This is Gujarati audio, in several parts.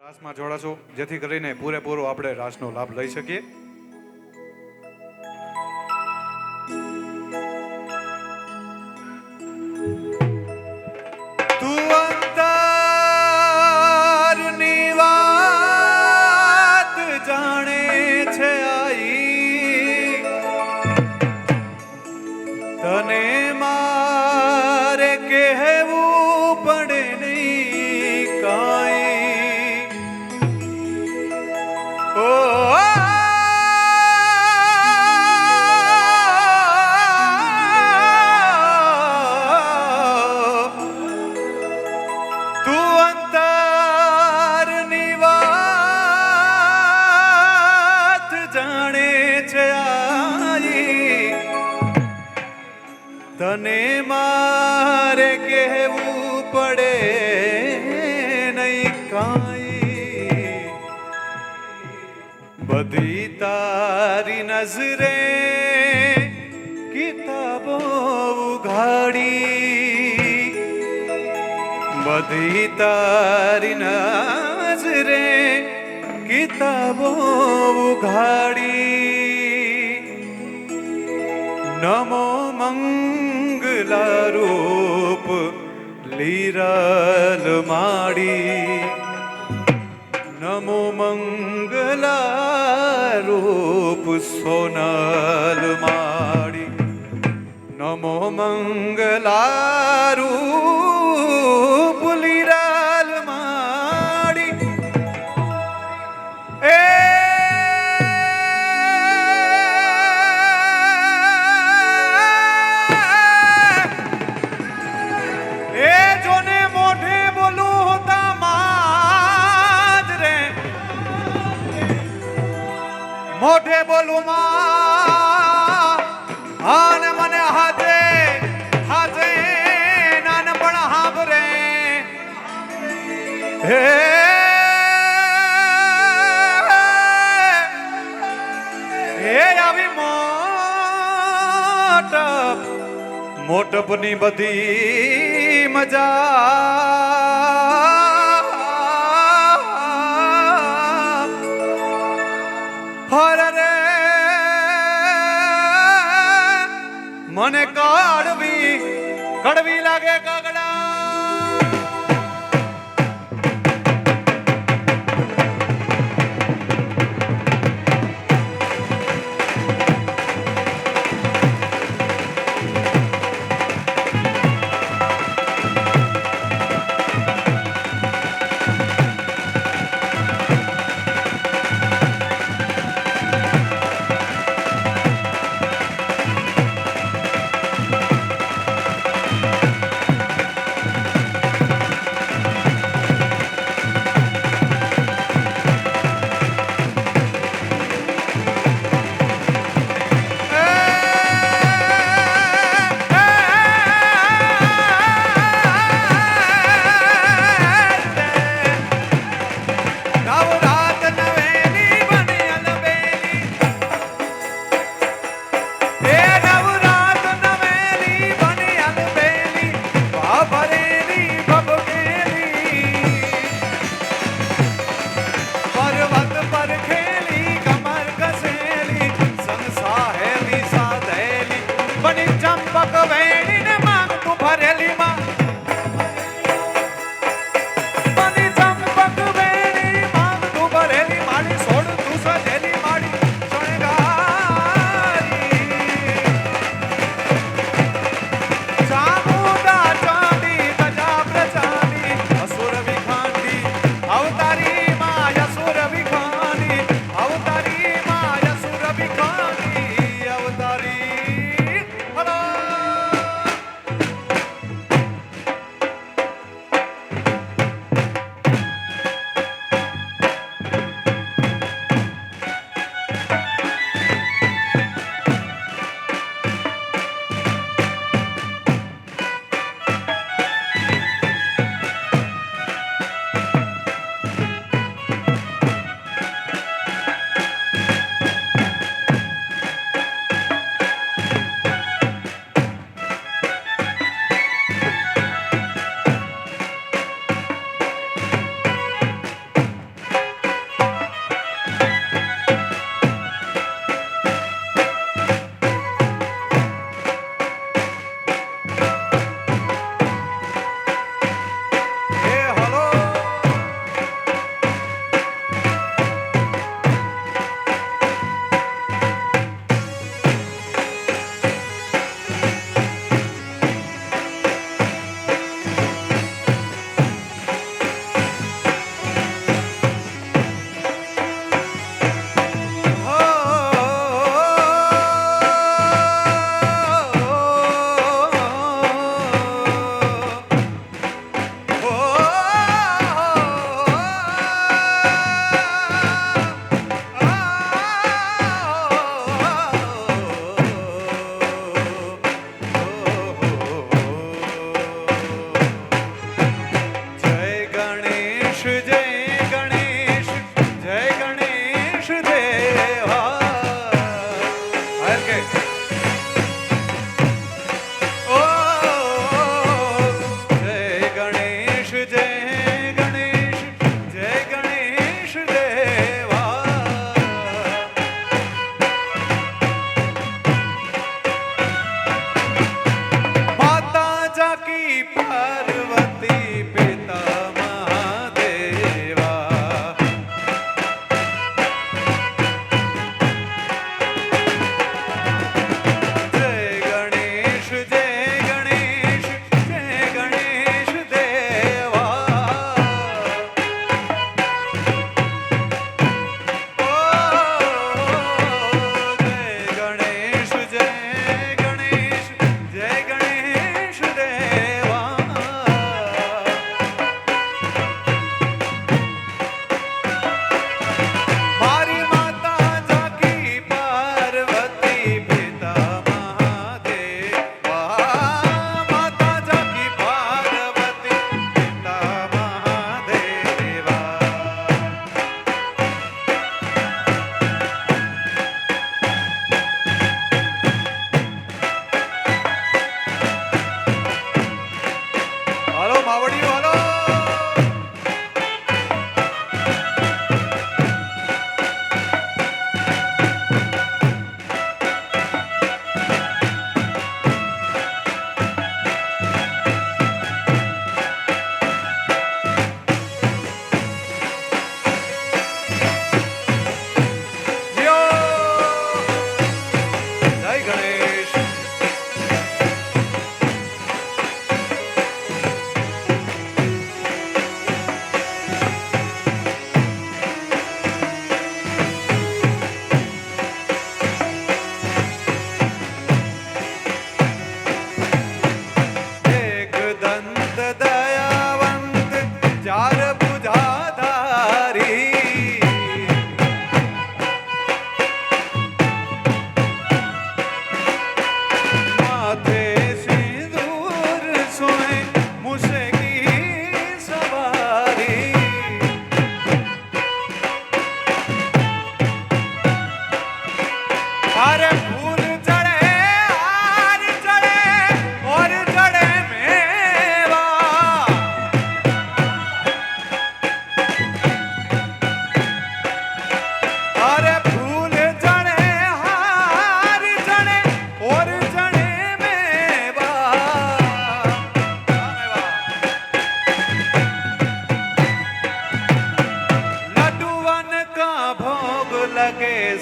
રાસમાં જોડાશો જેથી કરીને પૂરેપૂરો આપણે રાસનો લાભ લઈ શકીએ. તું અંતરની વાત જાણે છે આઈ, તને મારે કહેવું પડે નહીં કાંઈ. ઓ તું અંતરની વાત જાણે છે આઈ, તને મારે કહેવું પડે નહીં કાંઈ. બધી તારી નજરે કિતાબો ઉઘાડી, બધી તારી નજરે કિતાબો ઉઘાડી. નમો મંગલા રૂપ લીરલ માડી, નમો મંગલા રૂપ સોનલ માડી, નમો મંગલા રૂપ લીરલ માડી. એ જોને મોઢે બોલું હોતા માજ રે, મોઢે બોલું માં આને મને હાજે હાજે નાનપણ હાંભરે. હે હે આવી મોટપની બધી મજા હર રે મને કડવી લાગે કાગડા.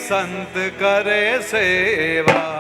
સંત કરે સેવા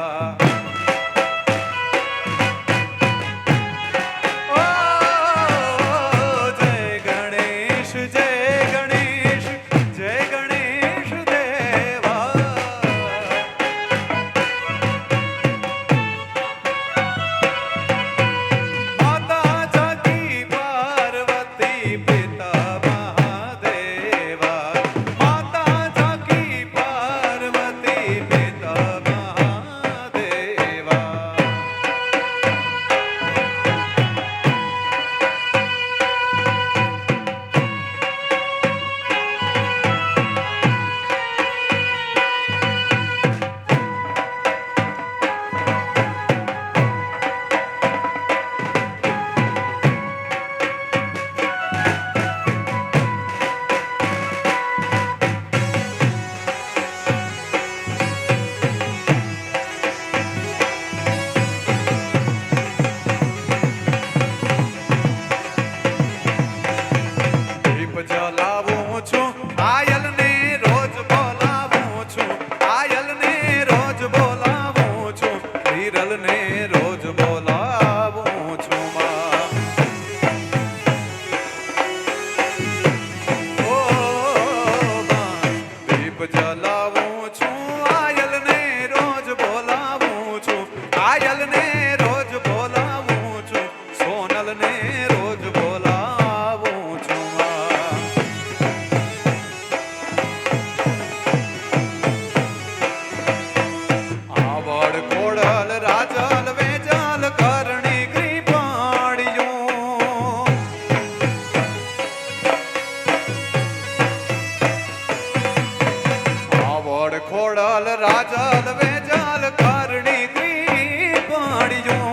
ખોડલ રાજલ વેજલ કરણી કૃપાળિયો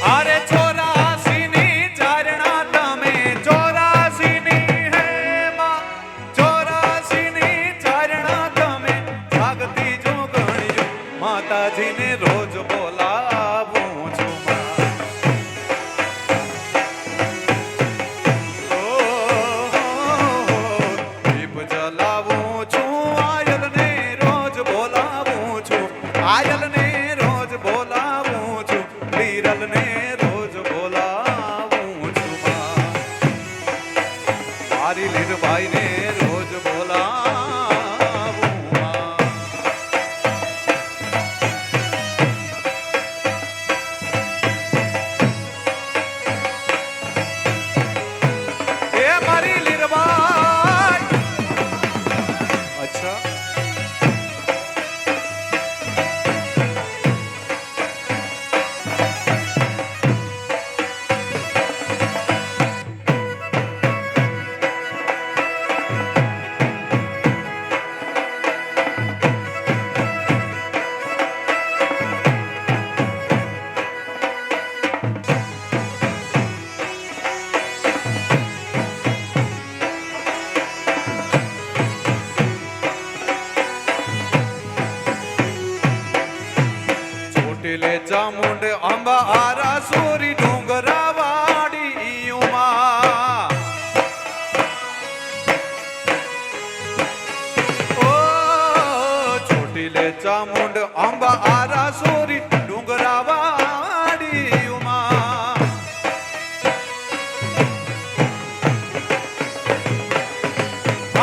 અરે 84 ની ચારણા તમે 84 ની હે માં 84 ની ચારણા તમે જાગતી જોગણીઓ માતાજીને રોજ બોલાવું છું ભાઈ ને રોજ બોલાવું એ મારી લીરબાઈ અચ્છા ચોટીલે ચામુંડ અંબા આરા સોરી ડુંગરા વાડી ઉમા ઓ ચોટીલે ચામુંડ અંબા આરા સોરી ડુંગરા વાડી ઉમા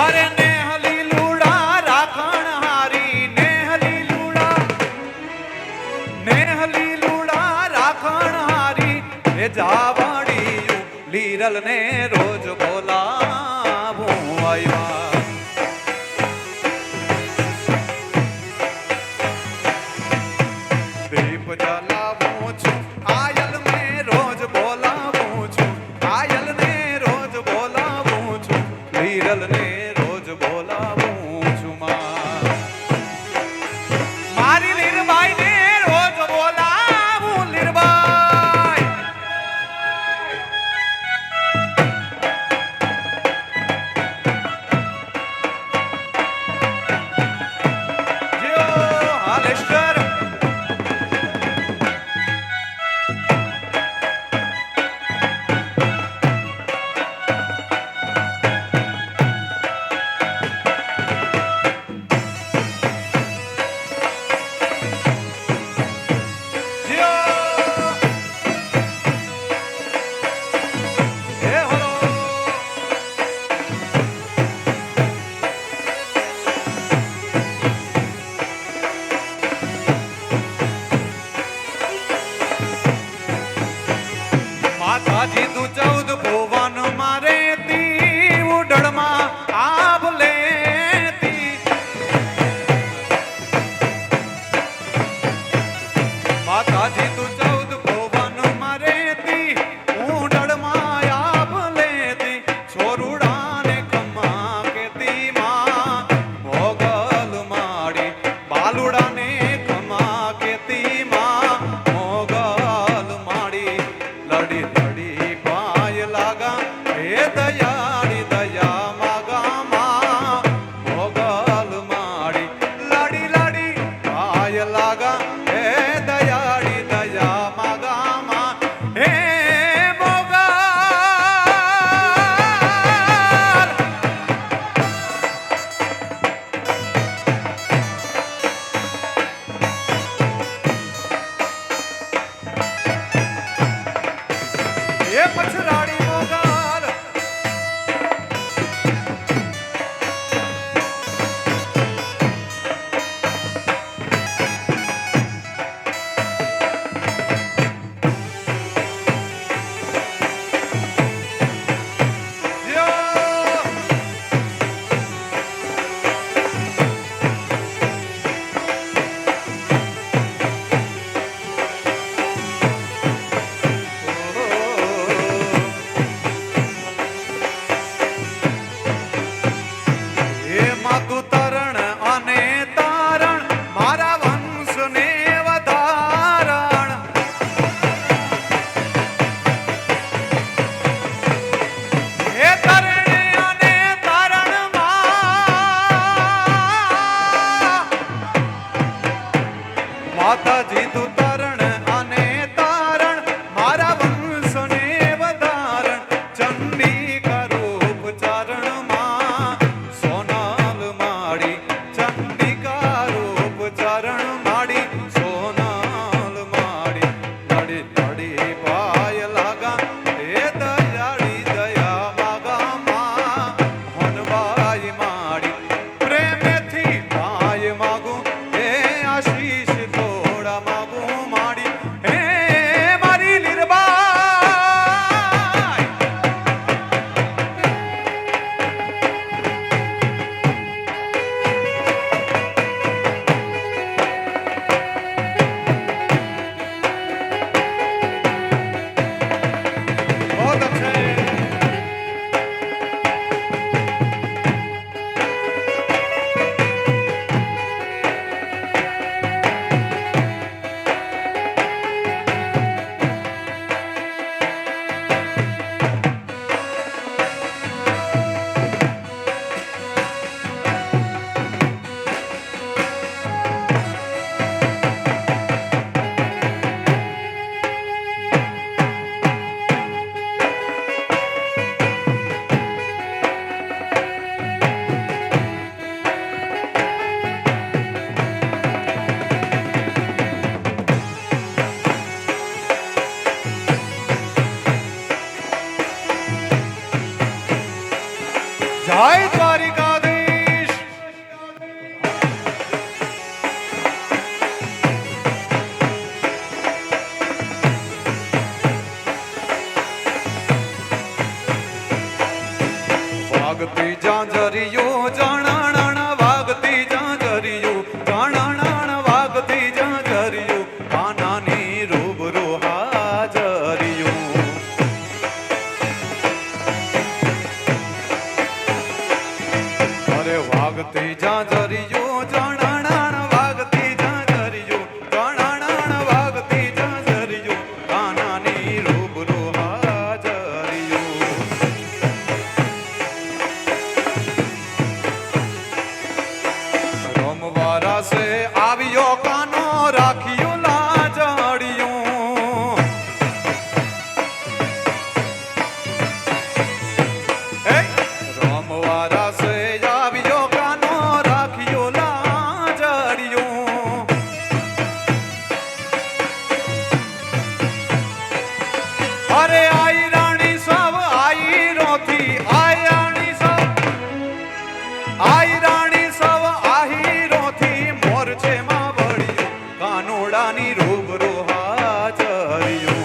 અરે નેહલી લુડા રાખણ હારી નેહલી લુડા રાખણ હારી એ જાવાડીયું લીરલ ને રોજ બોલાવું આવ્યા દીપ જલાવું છું આયલ ને રોજ બોલાવું છું આયલ ને રોજ બોલાવું છું લીરલ ને રોજ બોલાવું છું મારી લીરબાઈ ને રોજ બોલાવું લીરબાઈ લડી લડી પાય લાગા હે દયાળી દયા માગા માં મોગલ માડી લડી લડી પાય લાગા હે દયાળી દયા માગા માં હે પછરાડી મોગલ તું તરણ અને તારણ મારા વંશને વધારણ હે તરણે અને તારણ માતાજી તું તરણ અને તારણ મારા વંશને વધારણ ચંડી કરૂપ ચરણ જય દ્વારિકાધીશ વાગતી જાંજરીયો જાણાણ વાગતી જાંજરીયો જાણાણ વાગતી જાંજરીયો કાનાની રૂબરૂ હાજરીયો વાગતી જાંજરીયો જાણાણ વાગતી જાંજરીયો જાણાણ વાગતી જાંજરીયો કાનાની રૂબરૂ હાજરીયો રમવારા સે આવ્યો કાનો રાખ્યો લાજડીયો રમવારા સે અરે આઈ રાણી સવ આઈ રોથી આઈ રાણી સવ આહી રોથી મોર છે માં વળ્યો કાનોડાની રૂબરૂ હાજરીઓ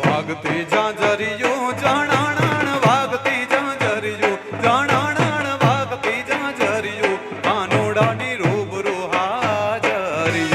વાગતી જાંજરીઓ જાણાણ વાગતી જાંજરીઓ જાણાણ વાગતી જાંજરીઓ કાનોડાની રૂબરૂ હાજરીઓ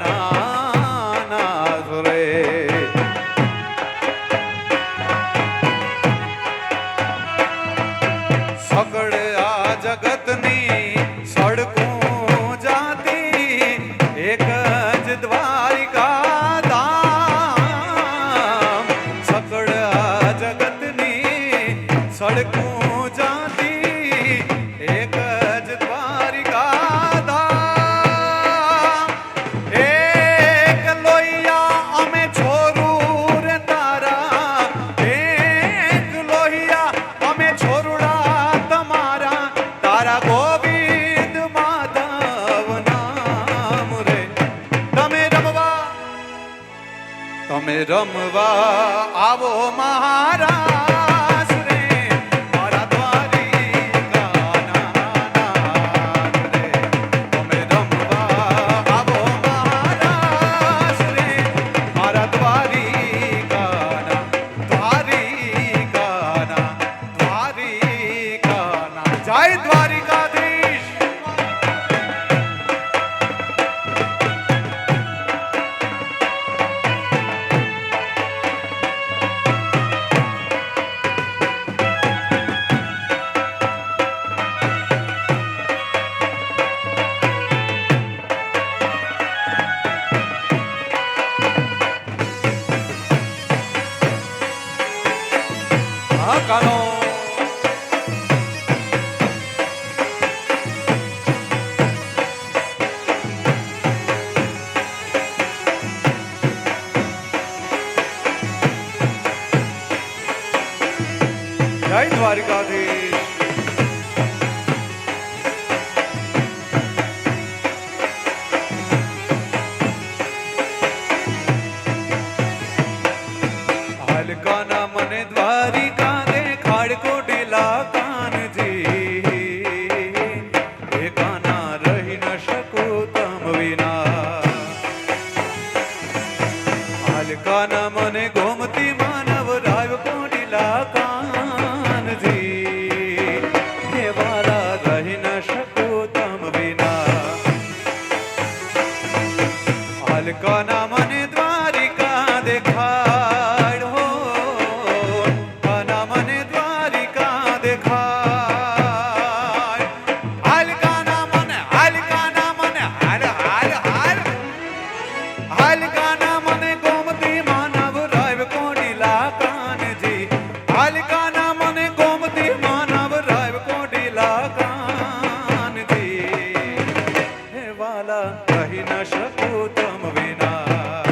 નાથ રે. સગળ આ જગતની સડકું જાતી એક જ દ્વારિકા ધામ. સગળ આ જગતની સડકું જાતી એક જ દ્વારિકા ધામ. એક લોહિયા અમે છોરું રે તારા, એક લોહિયા અમે છોરુડા તમારા, તારા ગોવિંદ માધવ નામ રે. તમે રમવા આવો મહારાજ રે, મારા દ્વારિકાના નાથ રે. તમે રમવા આવો મહારાજ રે, મારા દ્વારિકાના દ્વારિકાના દ્વારિકાના. જય દ્વારિકાધીશ. હા કાનો. જય દ્વારિકાધીશ. હાલકાના મને દ્વારિકા દેખાડ કોટેલા કાનજી, એકાના રહી ન શકું તમ વિના. હાલકાના મને ગોમતી માનવ રાવ કોટેલા કાનજી, હે વાલા રહી ન શકું તમ વિના. હાલકાના મને દ્વારિકા દેખાડ હો, કાના મને દ્વારિકા દેખાડ. હાલકાના મને હાલ હાલ હાલ. હાલકાના મને ગોમતી માનવ રાવ કોડીલા કાનજી, હાલકાના મને ગોમતી માનવ રાવ કોડીલા કાનજી, હે વાલા કહી ન શકું તમ વિના.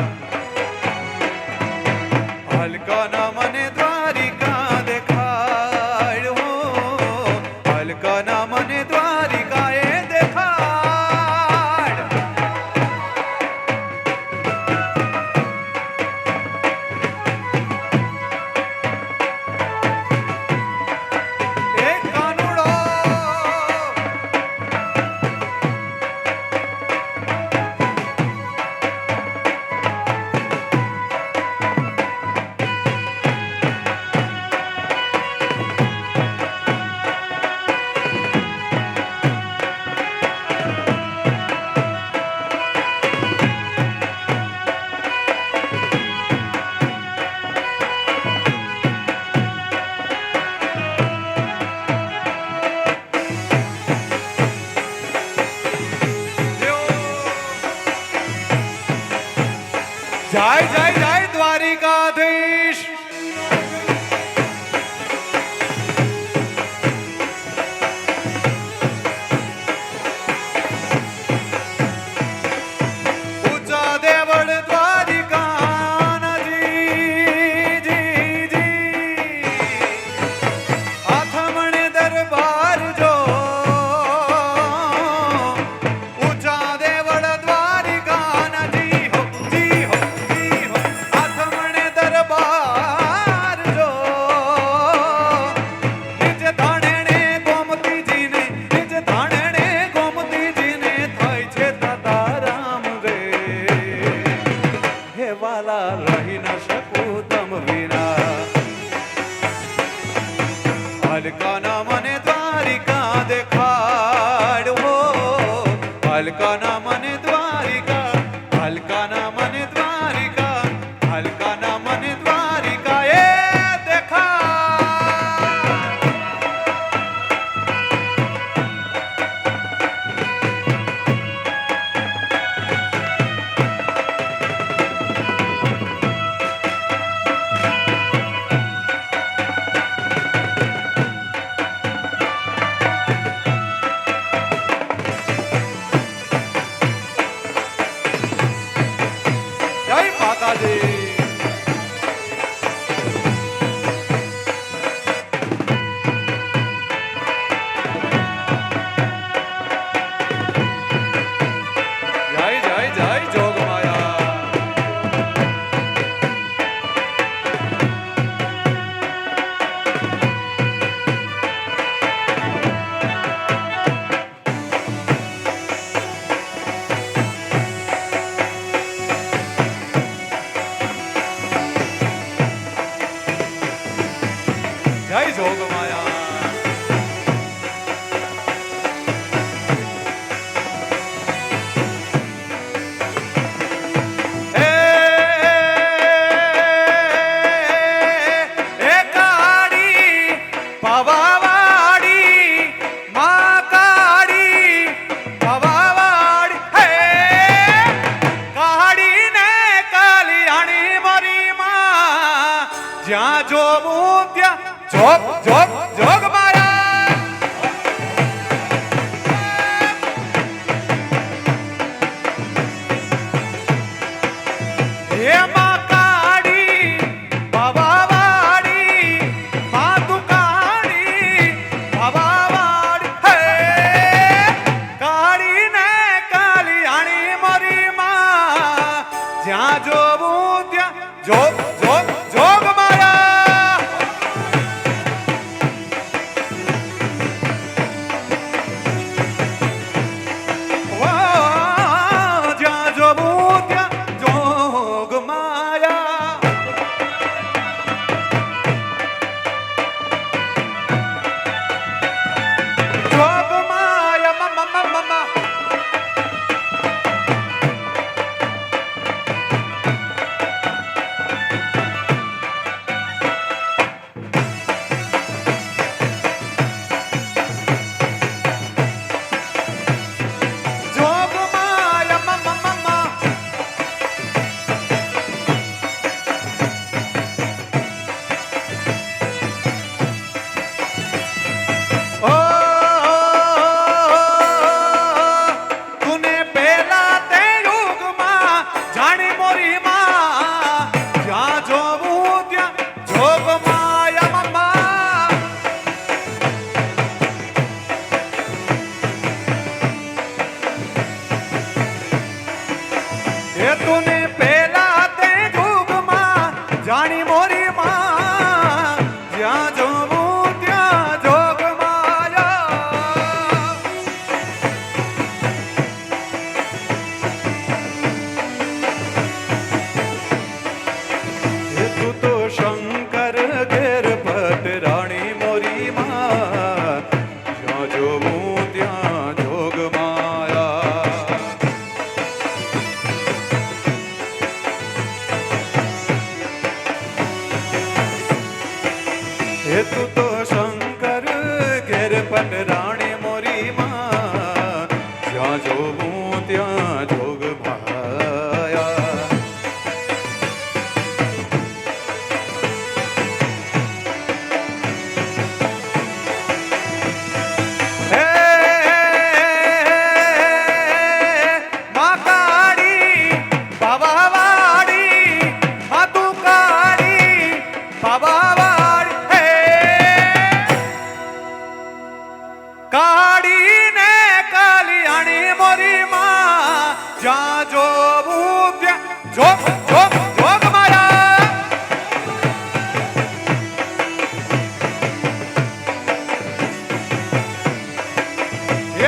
હાલકાના મને દ્વારિકા દેખાડ હો, હાલકાના મને દ્વારિકા એ દેખાડ. એ કાનુડો. જય જય જય દ્વારિકાધીશ. ઊંચા દેવળ દ્વારિકાના જી જી જી, આથમણે દરબાર જો. ઊંચા દેવળ દ્વારિકાના જી હો જી હો જી હો, આથમણે દરબાર જો. નિજ ધાણેણે ગોમતીજીને, નિજ ધાણેણે ગોમતીજીને થાય છે તારામ રે. હે વાલા રહી ન શકું તમ વિના. હાલકાના મને દ્વારિકા દેખાડ હો, હાલકાના મને દ્વારિકા, હાલ માતાજી. જય જય જય જોગમાયા. જય જોગમાયા. એ કાળી પવાવાડી માં કાળી પવાવાડી હે કાળી ને કાલિયાણી મારી માં જ્યાં જોવું ત્યાં જોગ જોગ જોગ માયા. હે માં કાળી પવાવાડી માં તું કાળી પવાવાડી હે કાળી ને કાલિયાણી મારી માં જ્યાં જોવું ત્યાં જોગ જોગ જોગ માયા. વાહ, જ્યાં જોવું ત્યાં જોગ માયા. જોગ માયા મમ મમ મમ. જોગમાયા મમ મમ મમ. ઓ તુને પેલા તે યુગમાં જાણી મોરી માં જ્યાં જોવું ત્યાં જોગમાયા મમ. એ તુને પેલા તે યુગમાં જાણી મોરી માં જ્યાં જોવું ત્યાં જોગમાયા. એ તું તો શંકર ઘેર પટરાણી મોરી માં જ્યાં જોવું ત્યાં જોગમાયા. હે તું તો શંકર ઘેર પટરાણી મોરી માં જ્યાં જોવું ત્યાં જોગ ભાયા. હે માં કાળી પવાવાડી માં તું કાળી પવાવાડી હે કાળી ને કાલિયાણી મોરી માં જ્યાં જોવું ત્યાં જોગ જોગ જોગ માયા.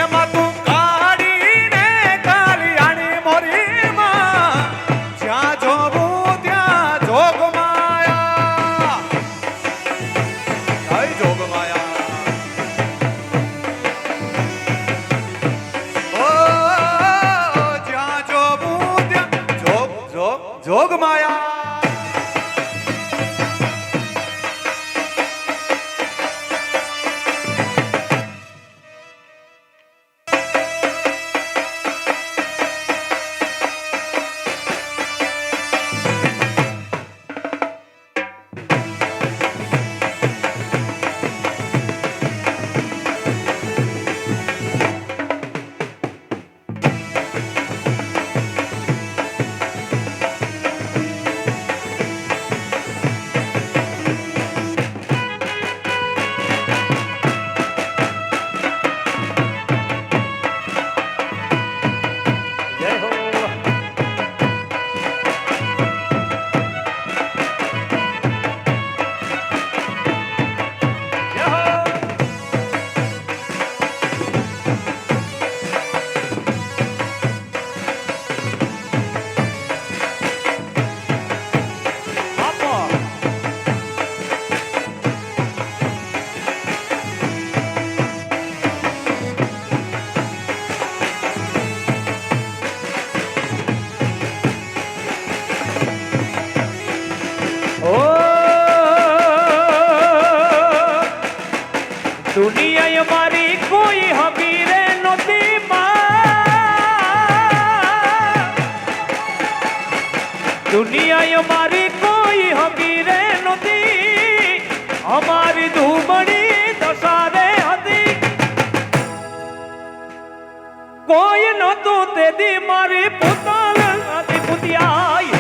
એમાં તું કાળી ને કાલિયાણી મોરી માં જ્યાં જોવું ત્યાં જોગ માયા. જય જોગ માયા. ઓ જ્યાં જોવું ત્યાં જોગ જોગ જોગ દુનિયા અમારી કોઈ હકી રે નહોતી, અમારી ધૂમડી દશારે હતી. કોઈ નહોતું તેથી મારી પુતલ હતી પુતિયાઈ.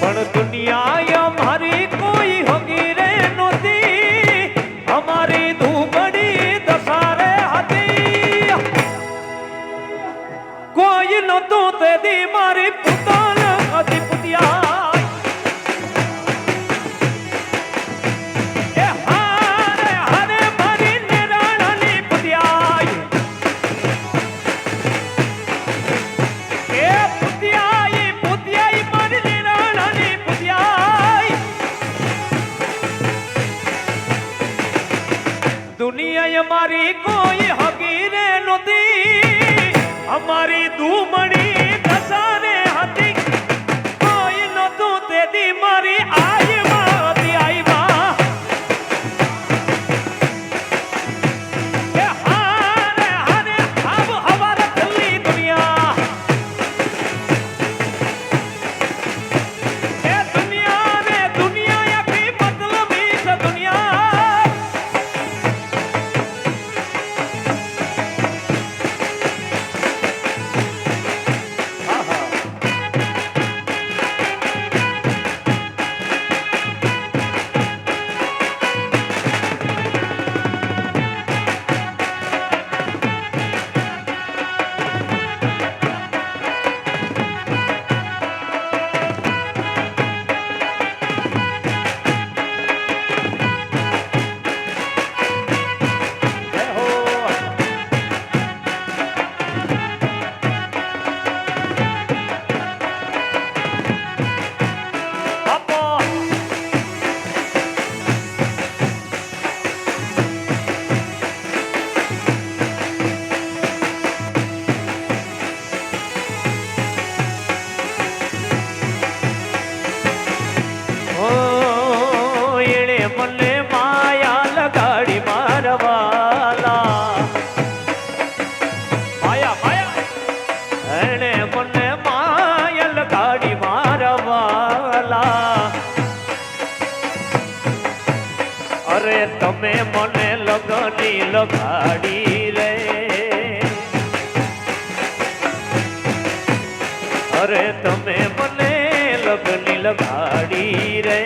પણ દુનિયા અમારી કોઈ હકી રે નહોતી, અમારી ધૂમડી દશારે હતી. કોઈ નહોતું તેથી મારી પુતલ હતી પુતિયાઈ. દુનિયા અમારી કોઈ હકી રે નહોતી, અમારી ધૂમડી દશારે હતી. કોઈ નહોતું તેથી મારી આઈમાં હતી આઈમાં. એ હારે હારે આબ હવારે થલી દુનિયા. એ દુનિયા રે દુનિયા આખી મતલબી છે દુનિયા. મને માયા લગાડી મારવાલા. માયા માયા એણે મને માયા લગાડી મારવાલા. અરે તમે મને લગની લગાડી રે. અરે તમે મને લગની લગાડી રે.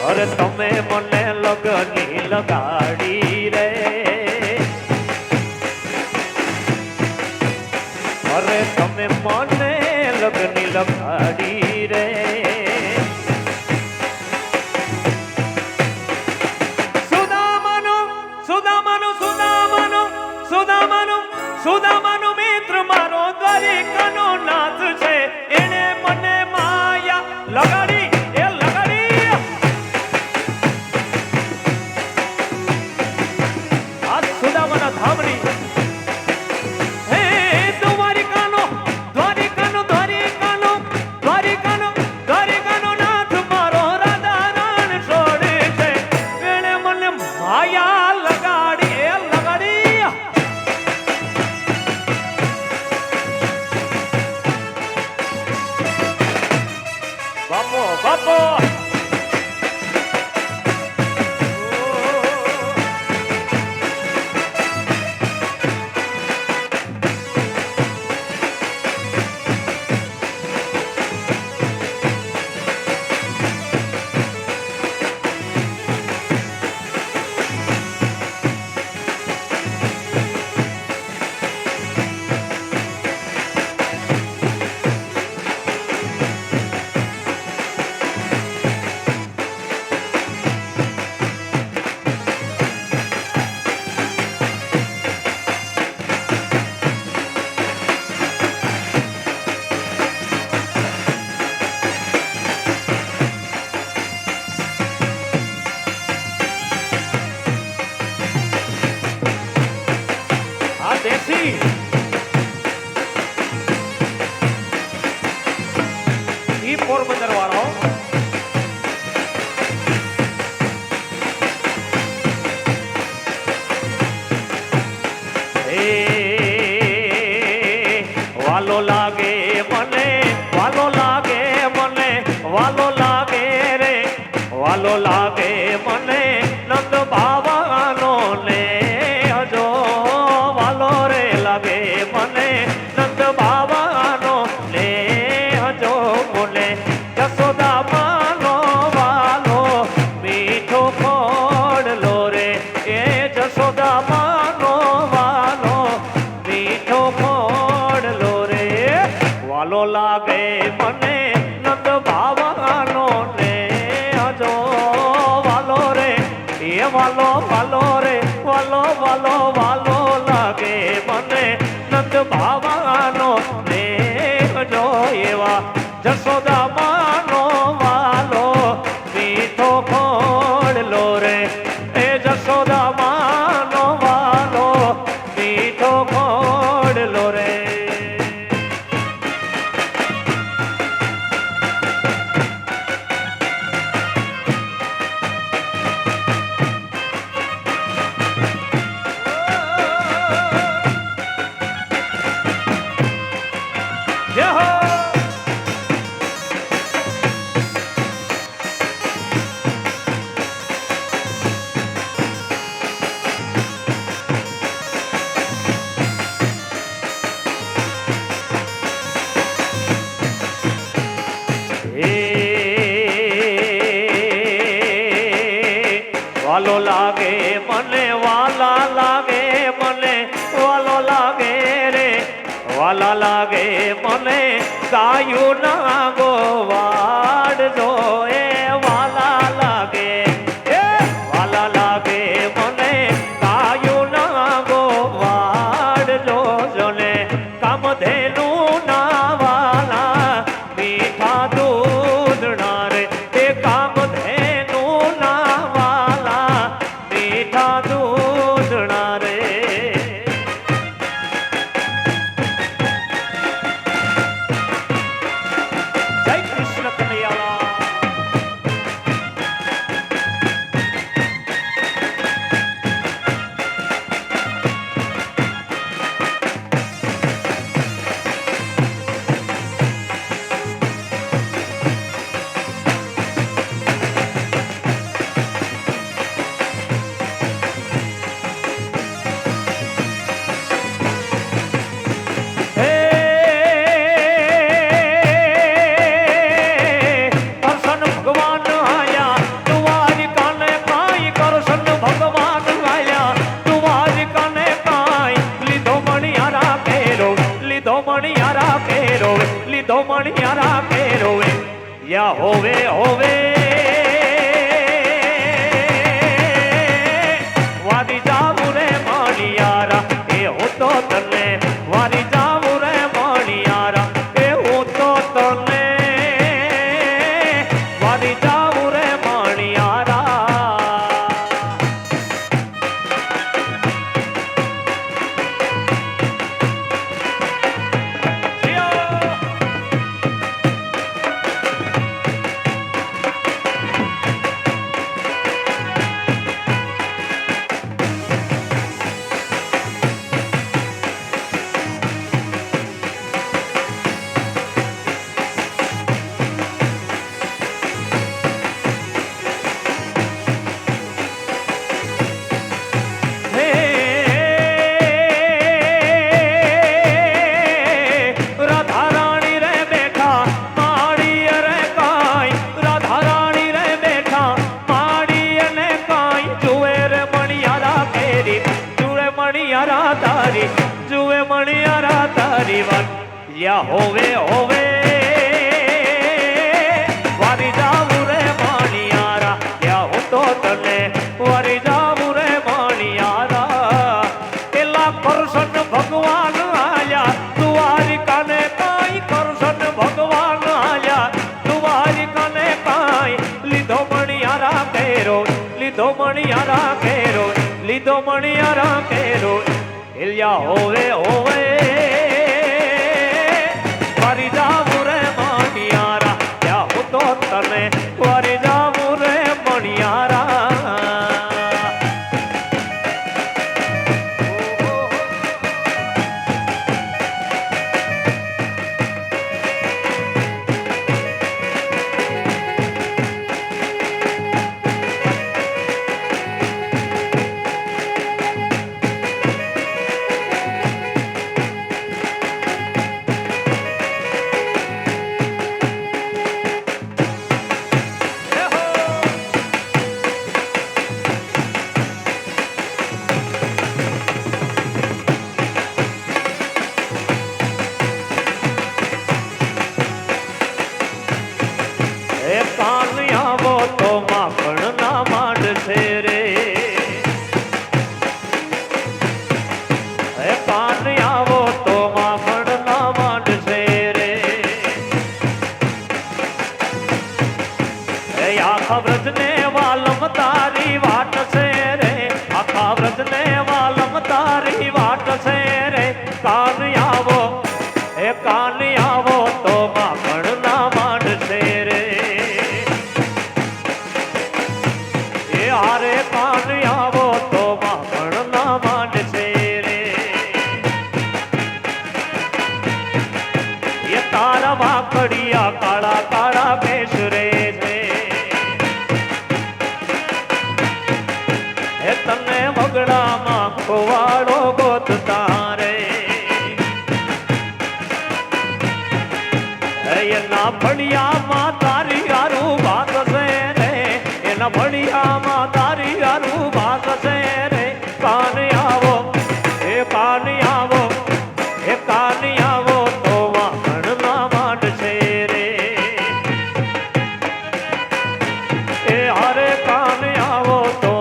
અરે તમે મને લગની લગાડી રે. અરે તમે મને લગની લગાડી રે. સુદામાનો સુદામાનો સુદામાનો સુદામાનો સુદામાનો મિત્ર મારો દ્વારિકાનો નાથ છે. એને મને માયા લગાડી નથી. ઈ પોરબંદર વાળો વાલો લાગે મને, વાલો લાગે મને, વાલો લાગે રે, વાલો લાગે મને નંદ બાવાનો ને હજો વાલો રે લાગે મને નંદ બાવાનો ને હજો બોલે જસોદા માનો વાલો મીઠો ખોડલો રે એ જસોદા માનો વાલો મીઠો ખોડલો રે વાલો લાગે મને નંદ બાવાનો ને હજો વાલો રે એ વાલો વાલો રે વાલો વાલો વાલો લાગે મને નંદ બાવાનો ને હજો એવા જસોદા માનો વાલો મીઠો ખોડલો રે એ જસોદા માનો વાલો મીઠો ખોડલો રે જય હો વાલો લાગે મને વાલા લાગે મને વાલો લાગે રે વાલા લાગે મને ગાયું ના ગોવાડ જો એ વાલા લાગે એ વાલા લાગે મને ગાયું ના ગોવાડ જો જોને કામધેનું ના વાલા મીઠા દૂધના રે એ કામધેનું ના વાલા મીઠા દૂધના રે જય કૃષ્ણ કનૈયાલાલ કરશન ભગવાન આયા તુવારી કાને કાઈ કરશન ભગવાન આયા તુવારી કાને કાઈ લીધો મણિયારા કેરો લીધો મણિયારા કેરો લીધો મણિયારા કેરો યા હોવે હોવે વારી જાવું રે મણિયારા એ હું તો તને વારી જાવું રે મણિયારા એ હું તો તને વારી જાવું રે મણિયારા મણિયારા તારી જુએ મણિયારા તારી વાત યા હોવે હોવે વારી જાવું રે મણિયારા યા હું તો તને વારી જાવું રે મણિયારા એલા કરશન ભગવાન આયા તુવારી કાને કાઈ કરશન ભગવાન આયા તુવારી કાને કાઈ લીધો મણિયારા કેરો લીધો મણિયારા કેરો લીધો મણિયારા કેરો એલિયા હોવે હોવે વરી જાવું રે મણિયારા ત્યાં હું તો તને વરી જાવું રે મણિયારા આખા વ્રજને વાલમ તારી વાટ છે રે આખા વ્રજને વાલમ તારી વાટ છે રે કાન આવો એ કાન આવો તો માખણ ના માંડશે રે એ હારે કાન આવો તો માખણ ના માંડશે રે એ તારા વાકડિયા કાળા કાળા કેશ રે તને મગડામાં ખોવાડો ગોતતા રે એના ફળિયામાં તારી હારું ભાત છે રે એના ફળિયામાં તારી હારું ભાત છે રે કાન આવો એ કાન આવો એ કાન આવો તો વાહણ ના માંડશે રે એ હારે કાન આવો તો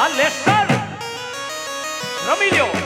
લેસ્ટર રમી લ્યો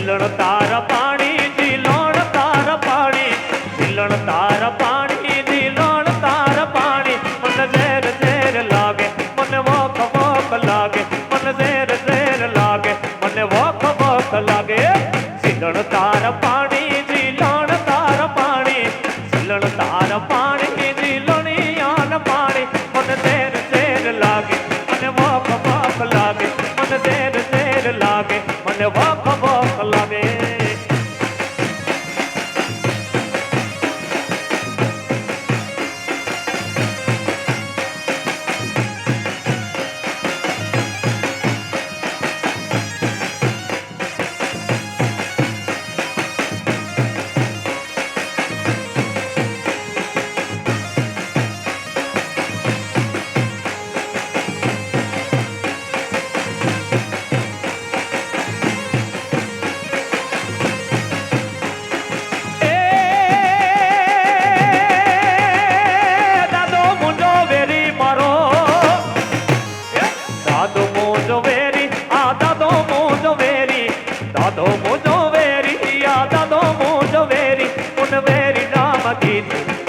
ઝીલણ તાર પાણી ઝીલણ તાર પાણી ઝીલણ તાર પાણી ઝીલણ તાર પાણી મને ઝેર ઝેર લાગે મને વોક વોક લાગે મને ઝેર ઝેર લાગે મને વોક વોક લાગે ઝીલણ તાર પાણી ઝીલણ તાર પાણી ઝીલણ તાર પાણી ઝીલણિયાન પાણી મને ઝેર ઝેર લાગે મને વોક વોક લાગે મને ઝેર ઝેર લાગે મને વોક વોક લાગે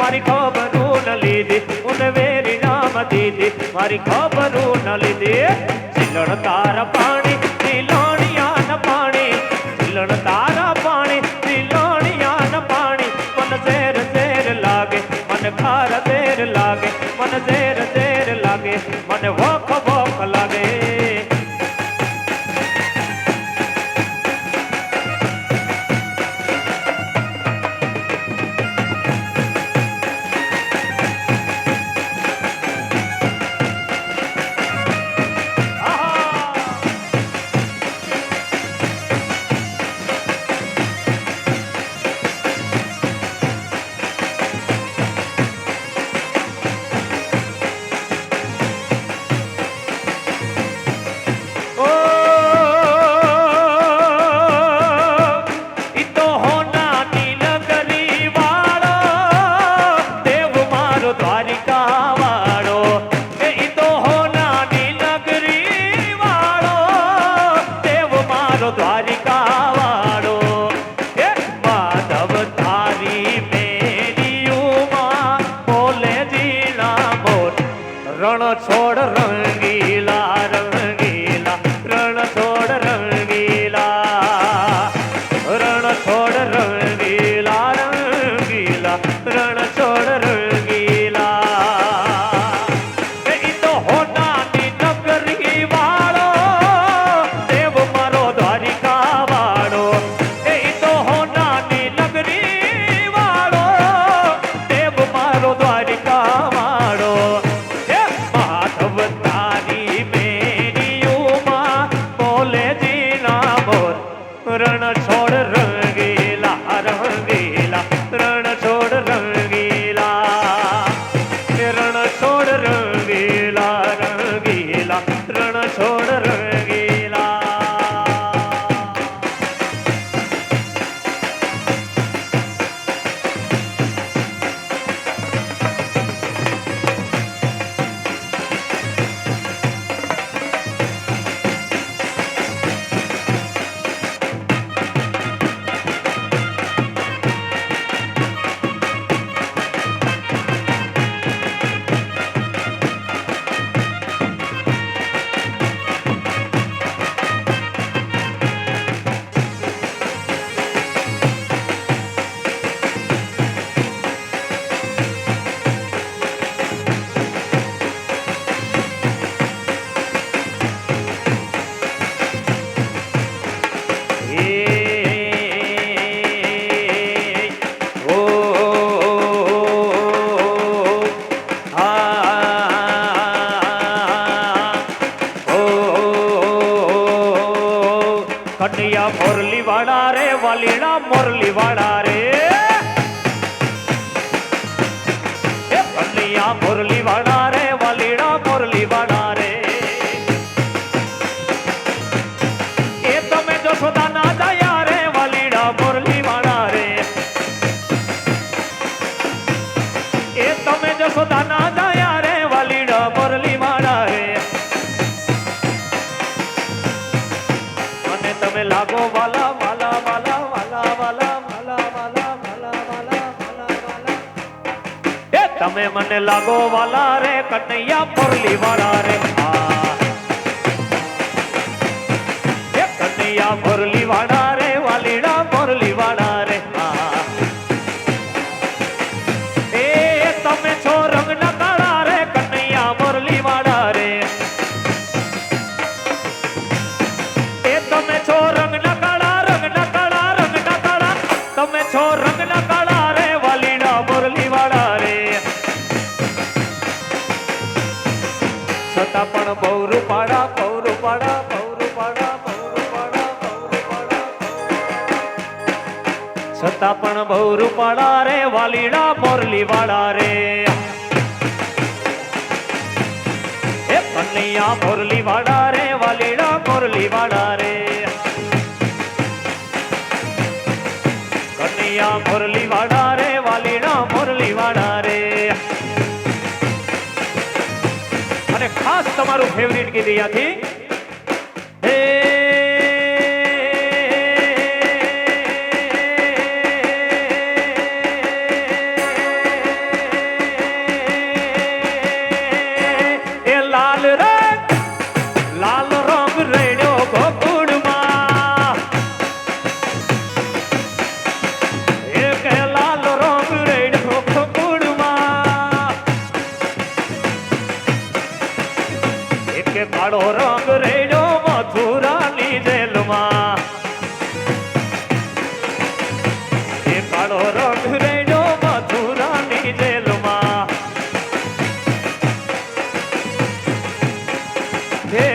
મારી ખબરું ન લીધી ઉન વેરી નામ દીધી મારી ખબરું ન લીધી ઝીલણ તારા પાણી ઝીલણિયાન પાણી ઝીલણ તારા પાણી ઝીલણિયાન પાણી મન ઝેર ઝેર લાગે વાર દેર લાગે મને દેર દેર લાગે મને વોક વોક લાગે રણ છોડ રંગીલા રંગીલા રણ છોડ રંગીલા રણ છોડ રંગીલા રંગીલા રણ છોડ રંગીલા એ તો હોનાની નગરી વાળો દેવ મારો દ્વારિકા વાળો એ તો હોનાની નગરી વાળો દેવ મારો દ્વારિકા વાળો રણ છોડ રંગીલા રંગીલા રણ છોડ રંગીલા રણ છોડ રંગીલા રંગીલા રણ છોડ રંગીલા કનૈયા મોરલી વાળા રે વાલીડા મોરલી વાળા રે કનૈયા મોરલી વાળા રે વાલીડા મોરલી વાળા રે એ તમે જો સોદા ના દયા રે વાલીડા મોરલી વાળા રે એ તમે જો સોદા ના દયા રે વાલીડા મોરલી વાળા રે તમે લાગો વાલા વાલા વાલા વાલા વાલા વાલા વાલા વાલા વાલા વાલા વાલા એ તમે મને લાગો વાલા રે કનૈયા મોરલી વાળા રે એ કનૈયા મોરલી વાળા રે વાલીડા મોરલી વાળા રે એ તમે છો રંગ ના કાળા રે કનૈયા મોરલી વાળા રે તમે છો રંગ ના કાળા રંગ ના કાળા રંગ ના કાળા તમે છો રંગ ના કાળા રે વાલીડા મોરલી વાળા રે છતાં પણ બહુ રૂપાળા બહુ રૂપાળા બહુ રૂપાળા બહુ રૂપાળા બહુ રૂપાળા છતાં પણ બહુ રૂપાળા રે વાલીડા મોરલી વાળા રે એ કનૈયા મોરલી વાળા રે વાલીડા મોરલી વાળા રે કનૈયા મોરલી વાળા રે વાલીડા મોરલી વાળા રે અને ખાસ તમારું ફેવરિટ ગીત યાથી હે લાલ રંગ રેડ્યો ગોકુળમાં એક લાલ રંગ રેડ્યો ગોકુળમાં કાળો રંગ રેડો મથુરાની જેલમાં એ કાળો રંગ રેડો મથુરાની જેલમાં હે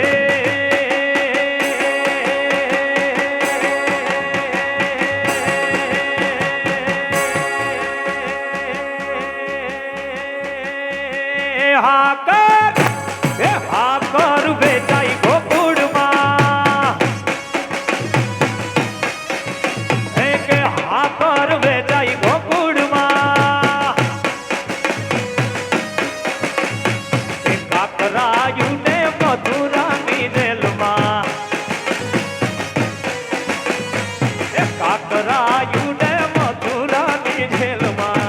હાકર વેચાઈ ગોકુળમાં કે હાકર વેચાઈ ગોકુળમાં કાકરાયું ને મથુરાની જેલમાં કાકરાયું ને મથુરાની જેલમાં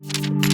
છું